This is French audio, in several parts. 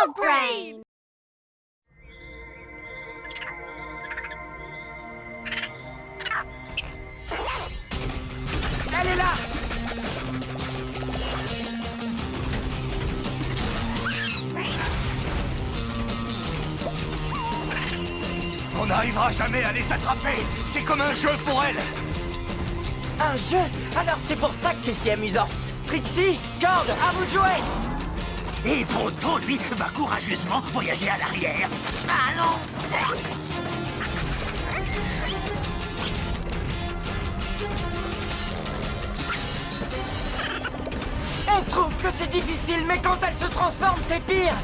Frog Brain! Elle est là! On n'arrivera jamais à les attraper. C'est comme un jeu pour elle. Un jeu? Alors c'est pour ça que c'est si amusant. Trixie, Cord, à vous de jouer! Et Proto, lui, va courageusement voyager à l'arrière. Ah non! On trouve que c'est difficile, mais quand elle se transforme, c'est pire!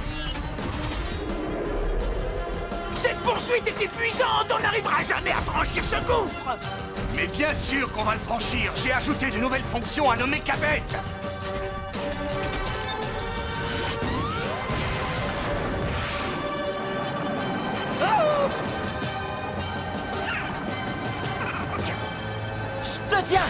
Cette poursuite est épuisante! On n'arrivera jamais à franchir ce gouffre! Mais bien sûr qu'on va le franchir. J'ai ajouté de nouvelles fonctions à nos mécabêtes. Je te tiens!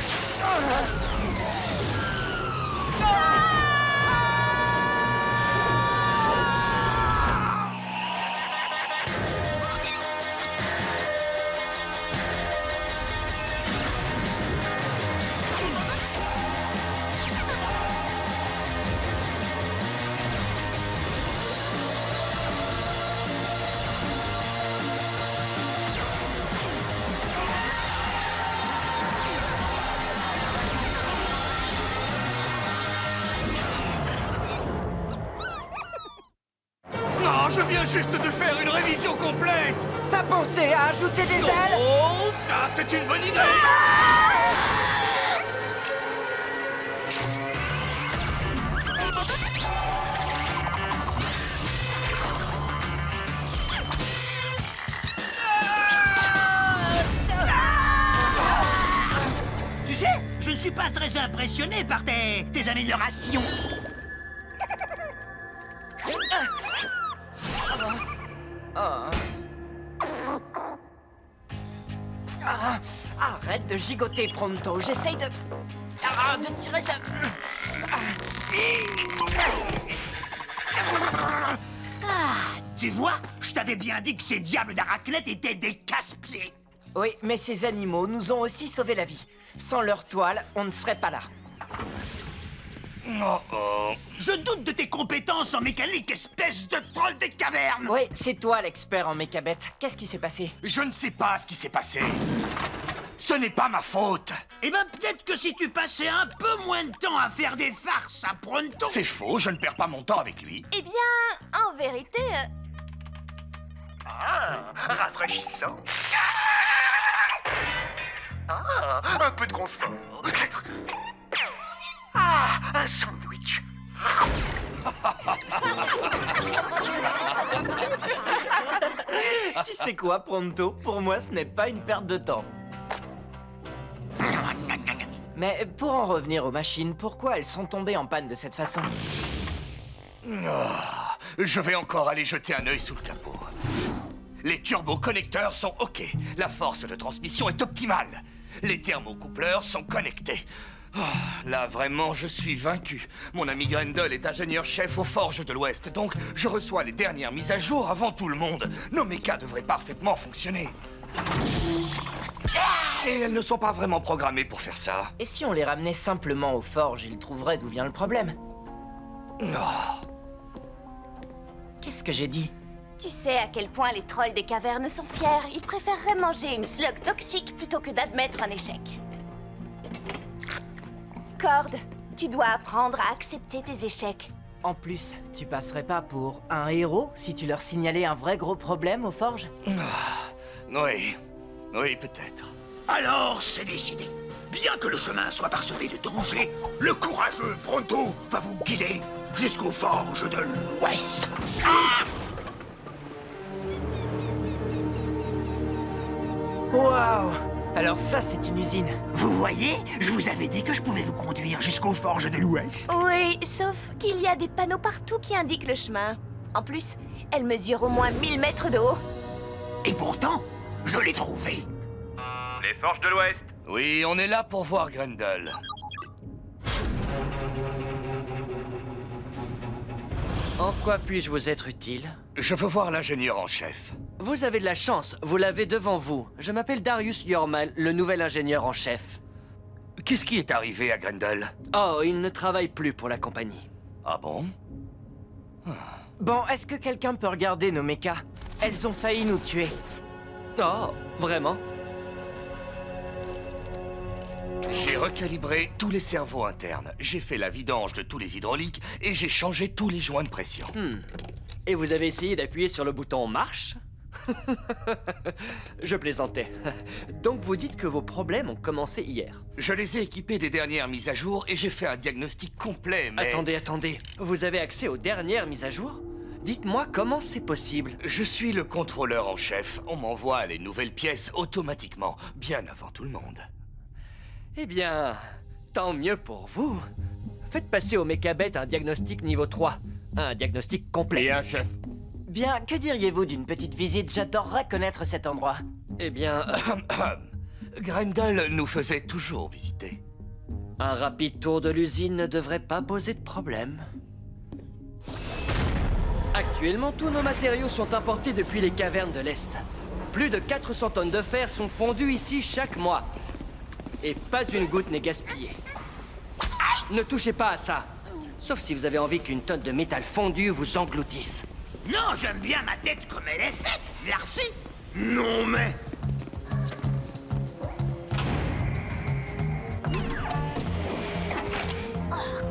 Non, je viens juste de faire une révision complète. T'as pensé à ajouter des ailes? Oh, ça, c'est une bonne idée. Tu sais, je ne suis pas très impressionné par tes améliorations. Ah, arrête de gigoter, Pronto. J'essaye de tirer ça. Tu vois, je t'avais bien dit que ces diables d'Arachnète étaient des casse-pieds. Oui, mais ces animaux nous ont aussi sauvé la vie. Sans leur toile, on ne serait pas là. Oh, oh. Je doute de tes compétences en mécanique, espèce de troll des cavernes. Oui, c'est toi l'expert en mécabête. Qu'est-ce qui s'est passé? Je ne sais pas ce qui s'est passé. Ce n'est pas ma faute. Eh ben, peut-être que si tu passais un peu moins de temps à faire des farces à Pronto... C'est faux, je ne perds pas mon temps avec lui. Eh bien, en vérité... Ah, rafraîchissant. Ah, un peu de confort. Ah, un sandwich. Tu sais quoi, Pronto? Pour moi, ce n'est pas une perte de temps. Mais pour en revenir aux machines, pourquoi elles sont tombées en panne de cette façon? Je vais encore aller jeter un œil sous le capot. Les turboconnecteurs sont OK. La force de transmission est optimale. Les thermocoupleurs sont connectés. Là, vraiment, je suis vaincu. Mon ami Grendel est ingénieur-chef aux Forges de l'Ouest, donc je reçois les dernières mises à jour avant tout le monde. Nos mechas devraient parfaitement fonctionner. Et elles ne sont pas vraiment programmées pour faire ça. Et si on les ramenait simplement aux forges, ils trouveraient d'où vient le problème? Qu'est-ce que j'ai dit? Tu sais à quel point les trolls des cavernes sont fiers. Ils préféreraient manger une slug toxique plutôt que d'admettre un échec. Cord, tu dois apprendre à accepter tes échecs. En plus, tu passerais pas pour un héros si tu leur signalais un vrai gros problème aux forges? Oui, oui, peut-être. Alors, c'est décidé. Bien que le chemin soit parsemé de dangers, le courageux Pronto va vous guider jusqu'aux forges de l'Ouest. Waouh! Alors ça, c'est une usine. Vous voyez, je vous avais dit que je pouvais vous conduire jusqu'aux forges de l'Ouest. Oui, sauf qu'il y a des panneaux partout qui indiquent le chemin. En plus, elle mesure au moins 1000 mètres de haut. Et pourtant, je l'ai trouvé. Les Forges de l'Ouest. Oui, on est là pour voir Grendel. En quoi puis-je vous être utile? Je veux voir l'ingénieur en chef. Vous avez de la chance, vous l'avez devant vous. Je m'appelle Darius Yorman, le nouvel ingénieur en chef. Qu'est-ce qui est arrivé à Grendel? Oh, il ne travaille plus pour la compagnie. Ah bon? Bon, est-ce que quelqu'un peut regarder nos mechas? Elles ont failli nous tuer. Oh, vraiment? J'ai recalibré tous les cerveaux internes. J'ai fait la vidange de tous les hydrauliques et j'ai changé tous les joints de pression. Et vous avez essayé d'appuyer sur le bouton marche? Je plaisantais. Donc vous dites que vos problèmes ont commencé hier. Je les ai équipés des dernières mises à jour et j'ai fait un diagnostic complet, mais... Attendez. Vous avez accès aux dernières mises à jour? Dites-moi comment c'est possible. Je suis le contrôleur en chef. On m'envoie les nouvelles pièces automatiquement, bien avant tout le monde. Eh bien, tant mieux pour vous. Faites passer au Mechabet un diagnostic niveau 3. Un diagnostic complet. Et un chef. Bien, que diriez-vous d'une petite visite? J'adorerais connaître cet endroit. Eh bien, Grendel nous faisait toujours visiter. un rapide tour de l'usine ne devrait pas poser de problème. Actuellement, tous nos matériaux sont importés depuis les cavernes de l'Est. Plus de 400 tonnes de fer sont fondues ici chaque mois. Et pas une goutte n'est gaspillée. Ne touchez pas à ça. Sauf si vous avez envie qu'une tonne de métal fondu vous engloutisse. Non, j'aime bien ma tête comme elle est faite, merci. Non, mais...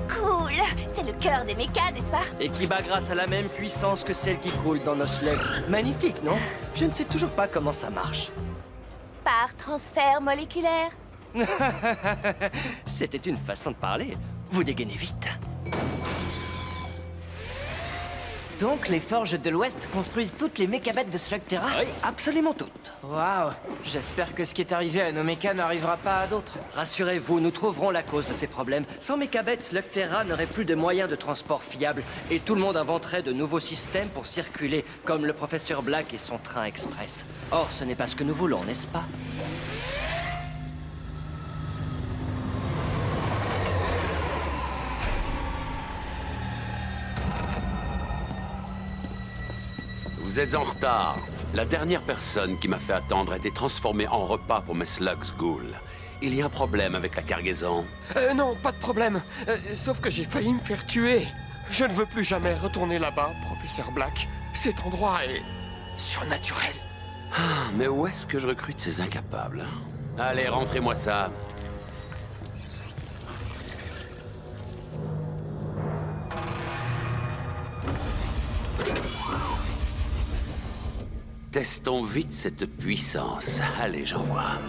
Cool. C'est le cœur des mechas, n'est-ce pas? Et qui bat grâce à la même puissance que celle qui coule dans nos slugs. Magnifique, non? Je ne sais toujours pas comment ça marche. Par transfert moléculaire. C'était une façon de parler. Vous dégainez vite. Donc, les forges de l'Ouest construisent toutes les mechabêtes de Slugterra? Oui, absolument toutes. Waouh! J'espère que ce qui est arrivé à nos mechas n'arrivera pas à d'autres. Rassurez-vous, nous trouverons la cause de ces problèmes. Sans Mechabet, Slugterra n'aurait plus de moyens de transport fiables et tout le monde inventerait de nouveaux systèmes pour circuler, comme le professeur Black et son train express. Or, ce n'est pas ce que nous voulons, n'est-ce pas? Vous êtes en retard. La dernière personne qui m'a fait attendre a été transformée en repas pour mes slugs ghouls. Il y a un problème avec la cargaison. Non, pas de problème. Sauf que j'ai failli me faire tuer. Je ne veux plus jamais retourner là-bas, professeur Black. Cet endroit est... surnaturel. Ah, mais où est-ce que je recrute ces incapables? Allez, rentrez-moi ça. Testons vite cette puissance. Allez, j'en vois.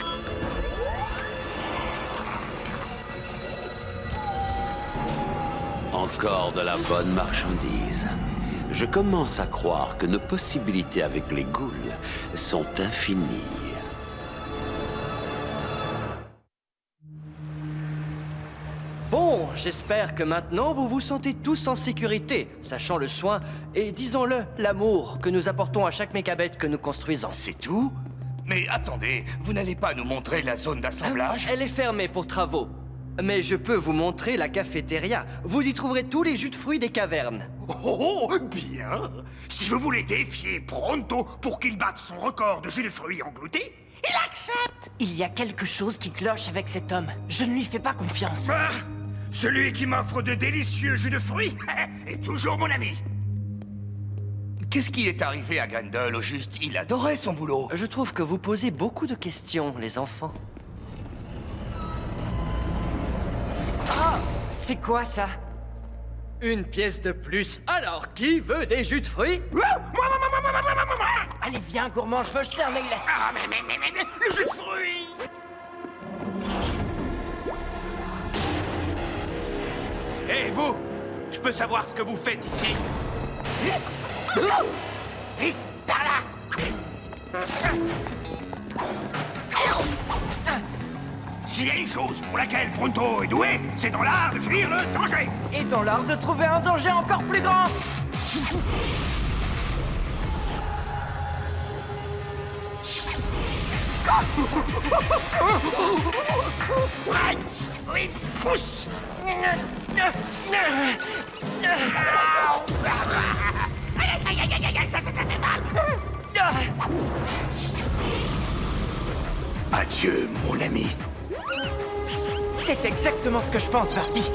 Encore de la bonne marchandise. Je commence à croire que nos possibilités avec les ghouls sont infinies. Bon, j'espère que maintenant vous vous sentez tous en sécurité, sachant le soin et, disons-le, l'amour que nous apportons à chaque Mechabet que nous construisons. C'est tout? Mais attendez, vous n'allez pas nous montrer la zone d'assemblage? Elle est fermée pour travaux. Mais je peux vous montrer la cafétéria. Vous y trouverez tous les jus de fruits des cavernes. Oh, bien. Si vous voulez défier Pronto pour qu'il batte son record de jus de fruits engloutis, il accepte. Il y a quelque chose qui cloche avec cet homme. Je ne lui fais pas confiance. Ah, celui qui m'offre de délicieux jus de fruits est toujours mon ami. Qu'est-ce qui est arrivé à Grendel au juste? Il adorait son boulot. Je trouve que vous posez beaucoup de questions, les enfants. C'est quoi ça? Une pièce de plus. Alors, qui veut des jus de fruits? Moi. Allez, viens, gourmand, je veux jeter un œil là. Ah, mais, le jus de fruits. Hé, vous! Je peux savoir ce que vous faites ici? Vite, par là. S'il y a une chose pour laquelle Pronto est doué, c'est dans l'art de fuir le danger. Et dans l'art de trouver un danger encore plus grand. Aïe! Oui, pousse! Adieu, mon ami. C'est exactement ce que je pense, Barbie.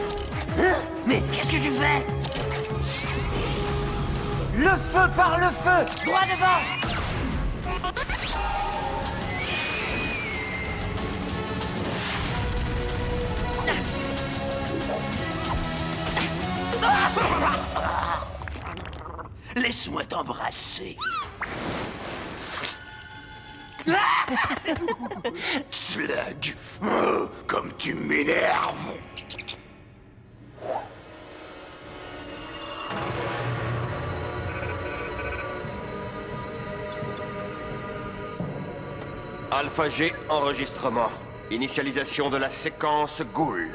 Hein? Mais qu'est-ce que tu fais? Le feu par le feu! Droit devant! Laisse-moi t'embrasser. Slug, oh, comme tu m'énerves. Alpha G, enregistrement. Initialisation de la séquence Ghoul.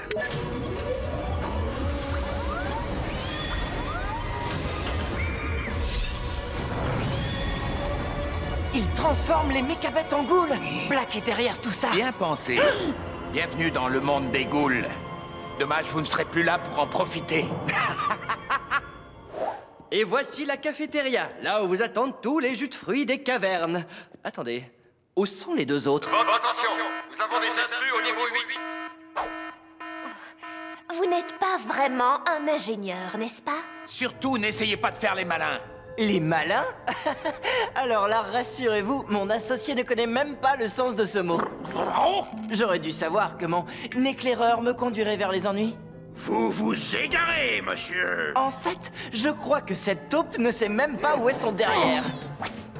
Il transforme les mécabêtes en ghouls! Black est derrière tout ça! Bien pensé. Bienvenue dans le monde des ghouls. Dommage, vous ne serez plus là pour en profiter. Et voici la cafétéria, là où vous attendent tous les jus de fruits des cavernes. Attendez, où sont les deux autres? Attention, nous avons des intrus au niveau 8. Vous n'êtes pas vraiment un ingénieur, n'est-ce pas? Surtout, n'essayez pas de faire les malins. Les malins? Alors là, rassurez-vous, mon associé ne connaît même pas le sens de ce mot. J'aurais dû savoir que mon éclaireur me conduirait vers les ennuis. Vous vous égarez, monsieur. En fait, je crois que cette taupe ne sait même pas où est son derrière.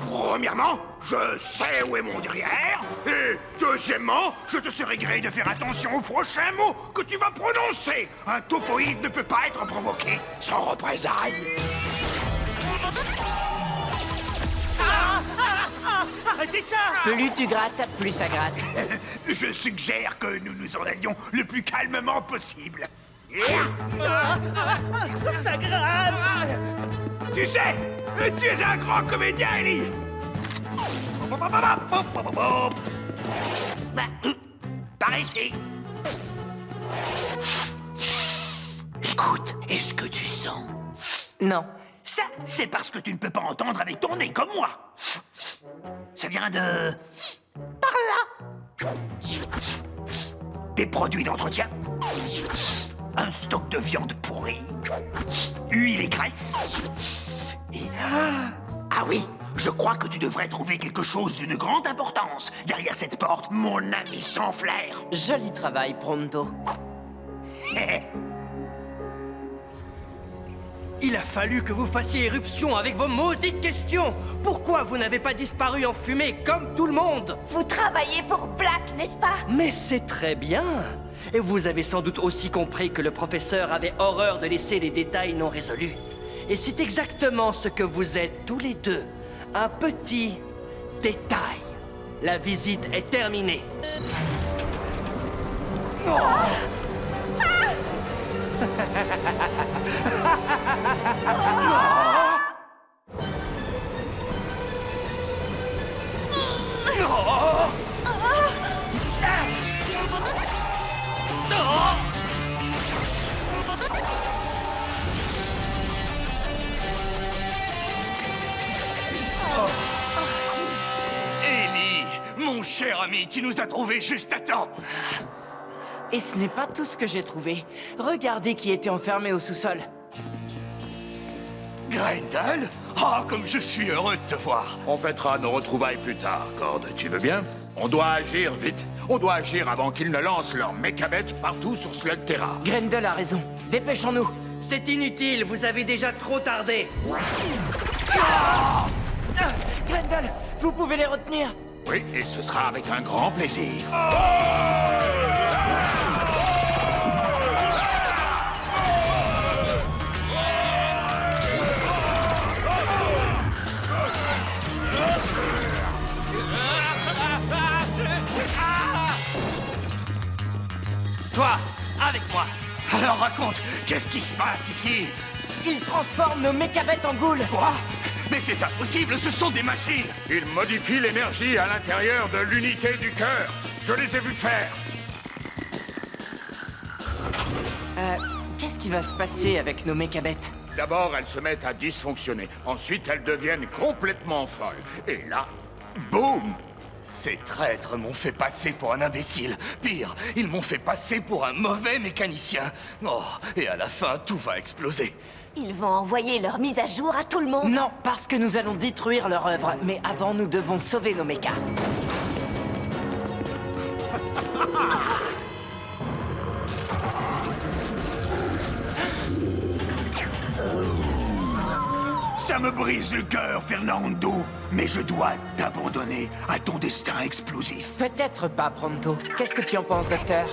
Premièrement, je sais où est mon derrière. Et deuxièmement, je te serais gré de faire attention aux prochains mots que tu vas prononcer. Un topoïde ne peut pas être provoqué sans représailles. Arrêtez ça! Plus tu grattes, plus ça gratte. Je suggère que nous nous en allions le plus calmement possible. Ça gratte! Tu sais, tu es un grand comédien, Ellie. Par ici. Écoute, est-ce que tu sens? Non. Ça, c'est parce que tu ne peux pas entendre avec ton nez comme moi. Ça vient de... par là. Des produits d'entretien. Un stock de viande pourrie. Huile et graisse. Et... Ah oui, je crois que tu devrais trouver quelque chose d'une grande importance derrière cette porte, mon ami sans flair. Joli travail, Pronto. Il a fallu que vous fassiez éruption avec vos maudites questions. Pourquoi vous n'avez pas disparu en fumée comme tout le monde? Vous travaillez pour Black, n'est-ce pas? Mais c'est très bien. Et vous avez sans doute aussi compris que le professeur avait horreur de laisser les détails non résolus. Et c'est exactement ce que vous êtes tous les deux. Un petit détail. La visite est terminée. Ellie, mon cher ami, tu nous as trouvés juste à temps. Et ce n'est pas tout ce que j'ai trouvé. Regardez qui était enfermé au sous-sol. Grendel? Ah, comme je suis heureux de te voir. On fêtera nos retrouvailles plus tard, Cord. Tu veux bien? On doit agir vite. On doit agir avant qu'ils ne lancent leurs mécabêtes partout sur Slugterra. Grendel a raison. Dépêchons-nous. C'est inutile, vous avez déjà trop tardé. Grendel, vous pouvez les retenir. Oui, et ce sera avec un grand plaisir. Toi, avec moi. Alors raconte, qu'est-ce qui se passe ici? Il transforme nos mécabêtes en ghouls. Quoi? Mais c'est impossible, ce sont des machines. Ils modifient l'énergie à l'intérieur de l'unité du cœur. Je les ai vus faire. Qu'est-ce qui va se passer avec nos mécabêtes? D'abord, elles se mettent à dysfonctionner. Ensuite, elles deviennent complètement folles. Et là, boum! Ces traîtres m'ont fait passer pour un imbécile. Pire, ils m'ont fait passer pour un mauvais mécanicien. Oh, et à la fin, tout va exploser. Ils vont envoyer leur mise à jour à tout le monde. Non, parce que nous allons détruire leur œuvre. Mais avant, nous devons sauver nos mechas. Ça me brise le cœur, Fernando, mais je dois t'abandonner à ton destin explosif. Peut-être pas, Pronto. Qu'est-ce que tu en penses, docteur?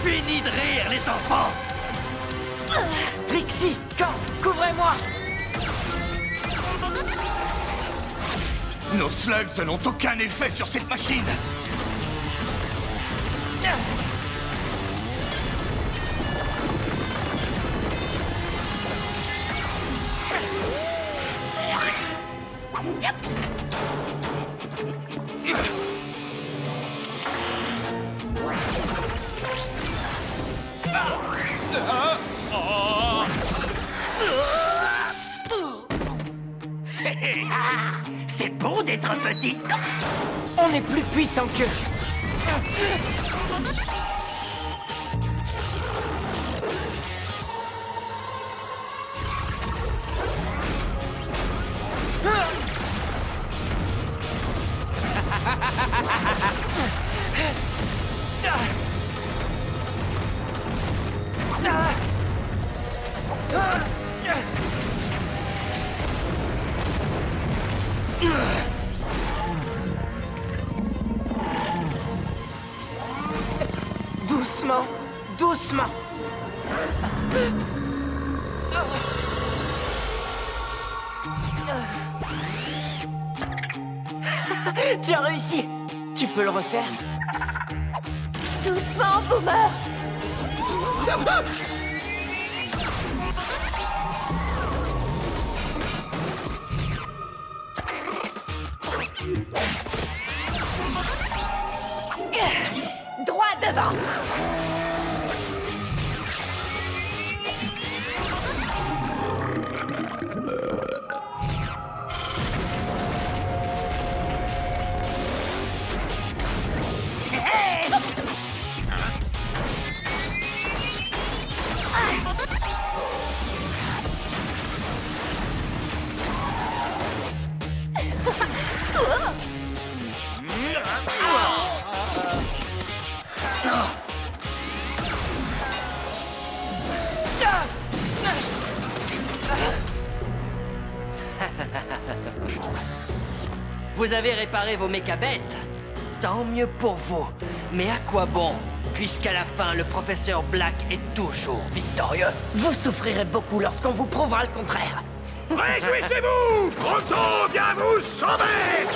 Fini de rire, les enfants! Trixie, Quand, couvrez-moi! Nos slugs n'ont aucun effet sur cette machine. C'est bon d'être un petit... On est plus puissant qu'eux. Doucement, doucement. Tu as réussi. Tu peux le refaire? Doucement, Boomer. Droit devant. Vous avez réparé vos méca bêtes. Tant mieux pour vous. Mais à quoi bon, puisqu'à la fin, le professeur Black est toujours victorieux? Vous souffrirez beaucoup lorsqu'on vous prouvera le contraire. Réjouissez-vous! Pronto, viens vous sauver!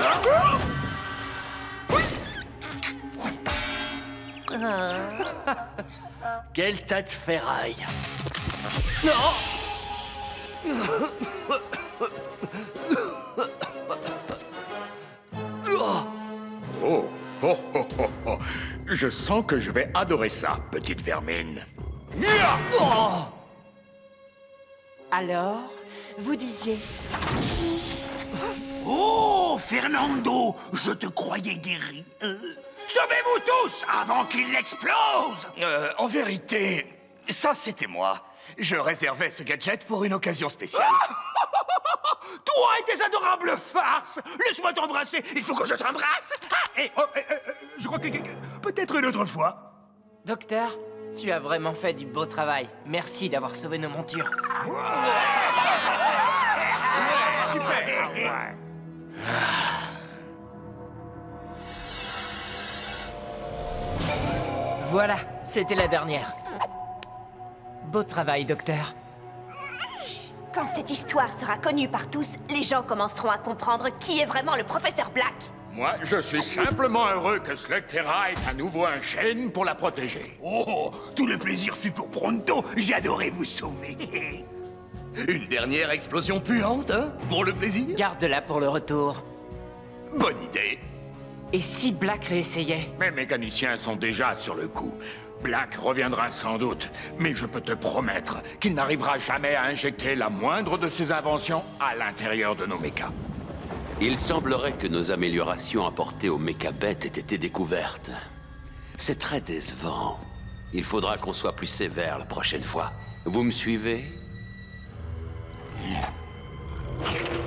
Quel tas de ferraille. Oh, oh, oh, oh, oh. Je sens que je vais adorer ça, petite vermine. Alors, vous disiez... Oh, Fernando, je te croyais guéri. Sauvez-vous tous avant qu'il n'explose! En vérité, ça c'était moi. Je réservais ce gadget pour une occasion spéciale. Toi et tes adorables farces! Laisse-moi t'embrasser! Il faut que je t'embrasse! Je crois que peut-être une autre fois. Docteur, tu as vraiment fait du beau travail. Merci d'avoir sauvé nos montures. Super! Voilà, c'était la dernière. Beau travail, docteur. Quand cette histoire sera connue par tous, les gens commenceront à comprendre qui est vraiment le professeur Black. Moi, je suis simplement heureux que Slugterra ait à nouveau un chêne pour la protéger. Oh, tout le plaisir fut pour Pronto. J'ai adoré vous sauver. Une dernière explosion puante, hein? Pour le plaisir? Garde-la pour le retour. Bonne idée. Et si Black réessayait? Mes mécaniciens sont déjà sur le coup. Black reviendra sans doute, mais je peux te promettre qu'il n'arrivera jamais à injecter la moindre de ses inventions à l'intérieur de nos mechas. Il semblerait que nos améliorations apportées aux mécabêtes aient été découvertes. C'est très décevant. Il faudra qu'on soit plus sévère la prochaine fois. Vous me suivez?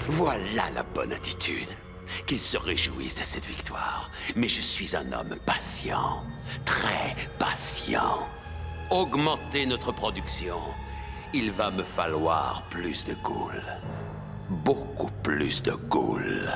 Voilà la bonne attitude. Qu'ils se réjouissent de cette victoire. Mais je suis un homme patient. Très patient. Augmenter notre production. Il va me falloir plus de ghouls. Beaucoup plus de ghouls.